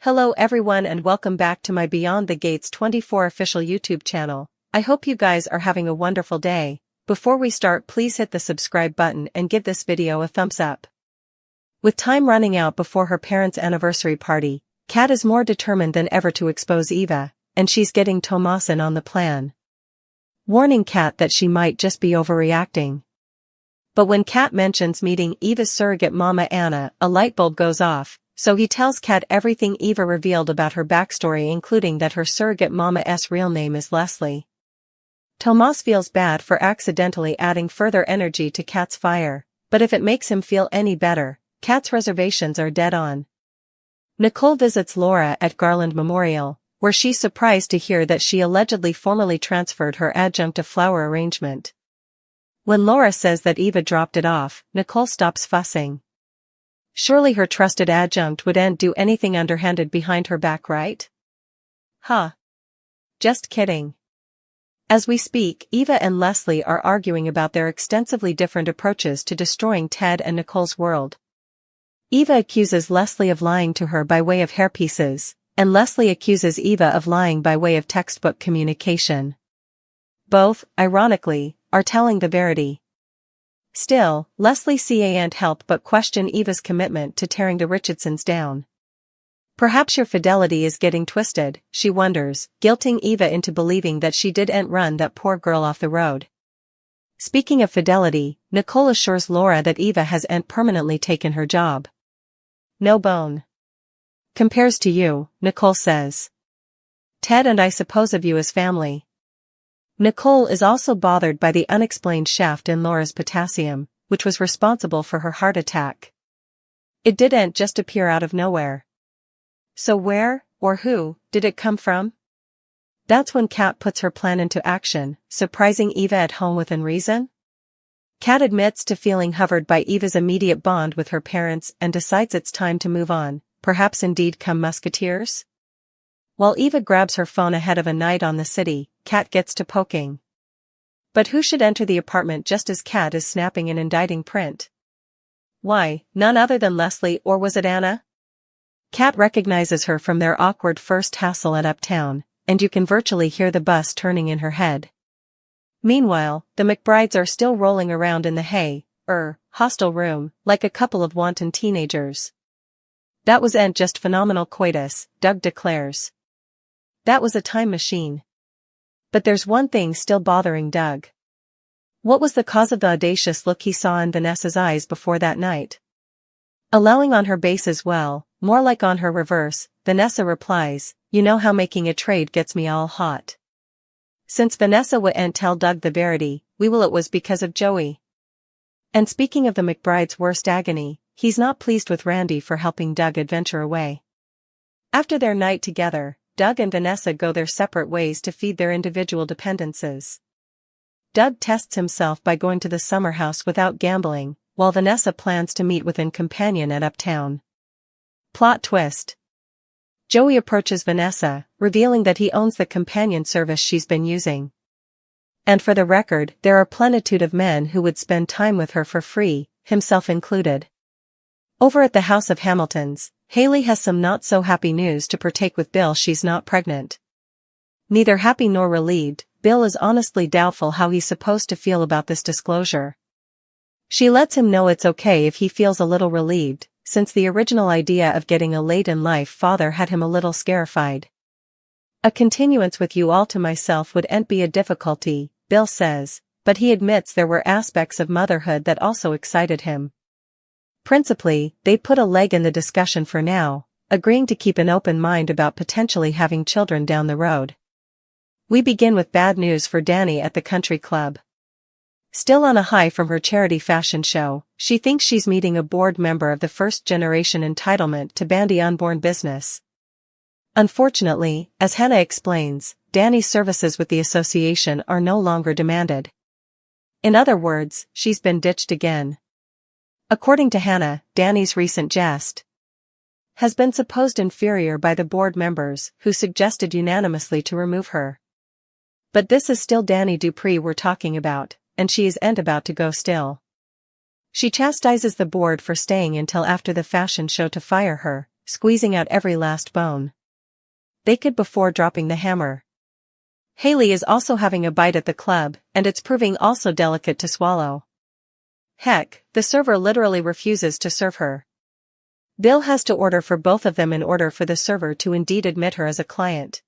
Hello everyone and welcome back to my Beyond the Gates 24 official YouTube channel. I hope you guys are having a wonderful day. Before we start, please hit the subscribe button and give this video a thumbs up. With time running out before her parents' anniversary party, Kat is more determined than ever to expose Eva, and she's getting Tomas in on the plan, warning Kat that she might just be overreacting. But when Kat mentions meeting Eva's surrogate mama Anna, a light bulb goes off. So he tells Kat everything Eva revealed about her backstory, including that her surrogate mama's real name is Leslie. Tomas feels bad for accidentally adding further energy to Kat's fire, but if it makes him feel any better, Kat's reservations are dead on. Nicole visits Laura at Garland Memorial, where she's surprised to hear that she allegedly formally transferred her adjunct to flower arrangement. When Laura says that Eva dropped it off, Nicole stops fussing. Surely her trusted adjunct wouldn't do anything underhanded behind her back, right? Huh. Just kidding. As we speak, Eva and Leslie are arguing about their extensively different approaches to destroying Ted and Nicole's world. Eva accuses Leslie of lying to her by way of hairpieces, and Leslie accuses Eva of lying by way of textbook communication. Both, ironically, are telling the verity. Still, Leslie can't help but question Eva's commitment to tearing the Richardsons down. Perhaps your fidelity is getting twisted, she wonders, guilting Eva into believing that she didn't run that poor girl off the road. Speaking of fidelity, Nicole assures Laura that Eva hasn't permanently taken her job. No bone compares to you, Nicole says. Ted and I suppose of you as family. Nicole is also bothered by the unexplained shaft in Laura's potassium, which was responsible for her heart attack. It didn't just appear out of nowhere. So where, or who, did it come from? That's when Kat puts her plan into action, surprising Eva at home within reason. Kat admits to feeling hovered by Eva's immediate bond with her parents and decides it's time to move on, perhaps indeed come musketeers? While Eva grabs her phone ahead of a night on the city, Kat gets to poking. But who should enter the apartment just as Kat is snapping an indicting print? Why, none other than Leslie, or was it Anna? Kat recognizes her from their awkward first hassle at Uptown, and you can virtually hear the bus turning in her head. Meanwhile, the McBrides are still rolling around in the hostel room, like a couple of wanton teenagers. That wasn't just phenomenal coitus, Doug declares. That was a time machine. But there's one thing still bothering Doug. What was the cause of the audacious look he saw in Vanessa's eyes before that night? Allowing on her base as well, more like on her reverse, Vanessa replies, "You know how making a trade gets me all hot." Since Vanessa wouldn't tell Doug the verity, it was because of Joey. And speaking of the McBride's worst agony, he's not pleased with Randy for helping Doug adventure away. After their night together, Doug and Vanessa go their separate ways to feed their individual dependences. Doug tests himself by going to the summer house without gambling, while Vanessa plans to meet with a companion at Uptown. Plot twist. Joey approaches Vanessa, revealing that he owns the companion service she's been using. And for the record, there are plenitude of men who would spend time with her for free, himself included. Over at the House of Hamiltons, Haley has some not-so-happy news to partake with Bill. She's not pregnant. Neither happy nor relieved, Bill is honestly doubtful how he's supposed to feel about this disclosure. She lets him know it's okay if he feels a little relieved, since the original idea of getting a late-in-life father had him a little scarified. A continuance with you all to myself wouldn't be a difficulty, Bill says, but he admits there were aspects of motherhood that also excited him. Principally, they put a leg in the discussion for now, agreeing to keep an open mind about potentially having children down the road. We begin with bad news for Dani at the country club. Still on a high from her charity fashion show, she thinks she's meeting a board member of the first-generation entitlement to bandy unborn business. Unfortunately, as Hannah explains, Dani's services with the association are no longer demanded. In other words, she's been ditched again. According to Hannah, Dani's recent jest has been supposed inferior by the board members, who suggested unanimously to remove her. But this is still Dani Dupree we're talking about, and she isn't about to go still. She chastises the board for staying until after the fashion show to fire her, squeezing out every last bone they could before dropping the hammer. Haley is also having a bite at the club, and it's proving also delicate to swallow. Heck, the server literally refuses to serve her. Bill has to order for both of them in order for the server to indeed admit her as a client.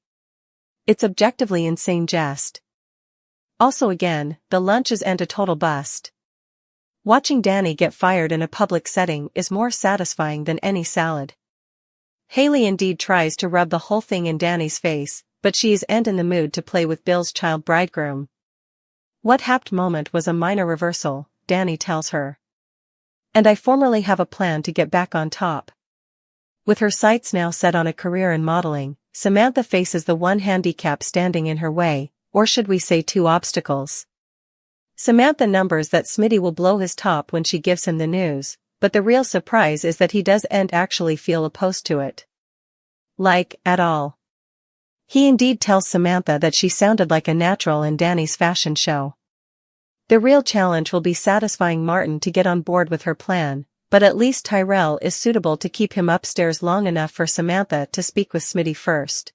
It's objectively insane jest. Also again, the lunches end a total bust. Watching Dani get fired in a public setting is more satisfying than any salad. Haley indeed tries to rub the whole thing in Dani's face, but she is in the mood to play with Bill's child bridegroom. What happened moment was a minor reversal, Dani tells her. And I formerly have a plan to get back on top. With her sights now set on a career in modeling, Samantha faces the one handicap standing in her way, or should we say two obstacles. Samantha numbers that Smitty will blow his top when she gives him the news, but the real surprise is that he doesn't actually feel opposed to it. Like, at all. He indeed tells Samantha that she sounded like a natural in Dani's fashion show. The real challenge will be satisfying Martin to get on board with her plan, but at least Tyrell is suitable to keep him upstairs long enough for Samantha to speak with Smitty first.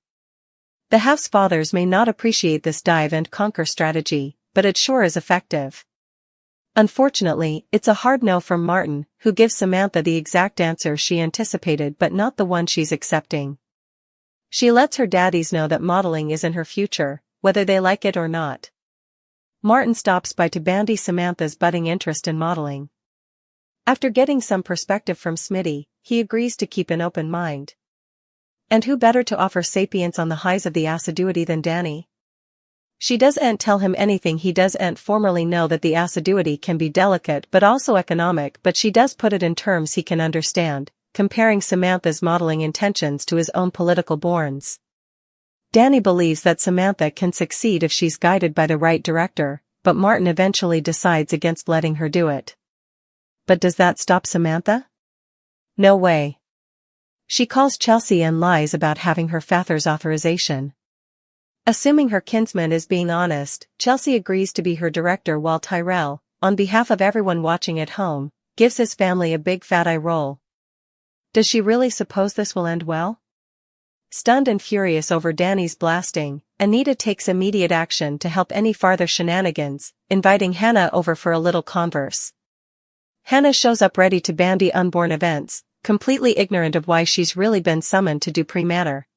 The Half's fathers may not appreciate this dive-and-conquer strategy, but it sure is effective. Unfortunately, it's a hard no from Martin, who gives Samantha the exact answer she anticipated but not the one she's accepting. She lets her daddies know that modeling is in her future, whether they like it or not. Martin stops by to bandy Samantha's budding interest in modeling. After getting some perspective from Smitty, he agrees to keep an open mind. And who better to offer sapience on the highs of the assiduity than Dani? She doesn't tell him anything he doesn't formerly know, that the assiduity can be delicate but also economic, but she does put it in terms he can understand, comparing Samantha's modeling intentions to his own political borns. Dani believes that Samantha can succeed if she's guided by the right director, but Martin eventually decides against letting her do it. But does that stop Samantha? No way. She calls Chelsea and lies about having her father's authorization. Assuming her kinsman is being honest, Chelsea agrees to be her director while Tyrell, on behalf of everyone watching at home, gives his family a big fat eye roll. Does she really suppose this will end well? Stunned and furious over Dani's blasting, Anita takes immediate action to help any farther shenanigans, inviting Hannah over for a little converse. Hannah shows up ready to bandy unborn events, completely ignorant of why she's really been summoned to Dupree Manor.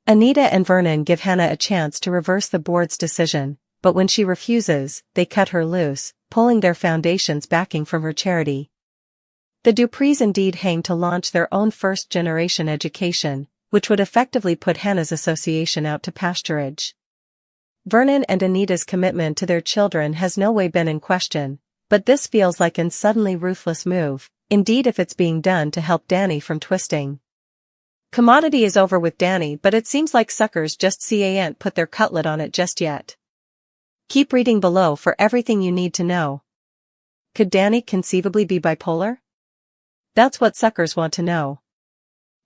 Anita and Vernon give Hannah a chance to reverse the board's decision, but when she refuses, they cut her loose, pulling their foundation's backing from her charity. The Duprees indeed hang to launch their own first-generation education, which would effectively put Hannah's association out to pasturage. Vernon and Anita's commitment to their children has no way been in question, but this feels like an suddenly ruthless move, indeed if it's being done to help Dani from twisting. Commodity is over with Dani, but it seems like suckers just can't put their cutlet on it just yet. Keep reading below for everything you need to know. Could Dani conceivably be bipolar? That's what suckers want to know.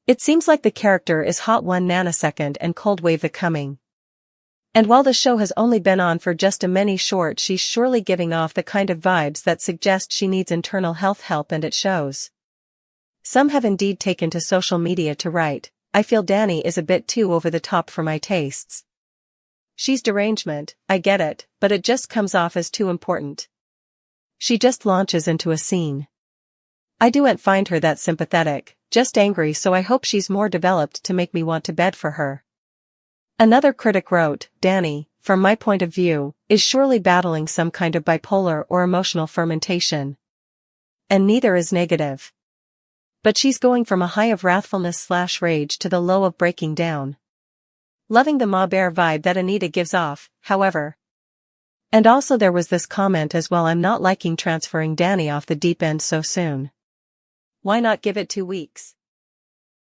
It seems like the character is hot one nanosecond and cold wave the coming. And while the show has only been on for just a mini short, she's surely giving off the kind of vibes that suggest she needs internal health help, and it shows. Some have indeed taken to social media to write, "I feel Dani is a bit too over the top for my tastes. She's derangement, I get it, but it just comes off as too important. She just launches into a scene. I don't find her that sympathetic, just angry, so I hope she's more developed to make me want to bed for her." Another critic wrote, "Dani, from my point of view, is surely battling some kind of bipolar or emotional fermentation. And neither is negative. But she's going from a high of wrathfulness/rage to the low of breaking down. Loving the Ma Bear vibe that Anita gives off, however." And also there was this comment as well, "I'm not liking transferring Dani off the deep end so soon. Why not give it 2 weeks?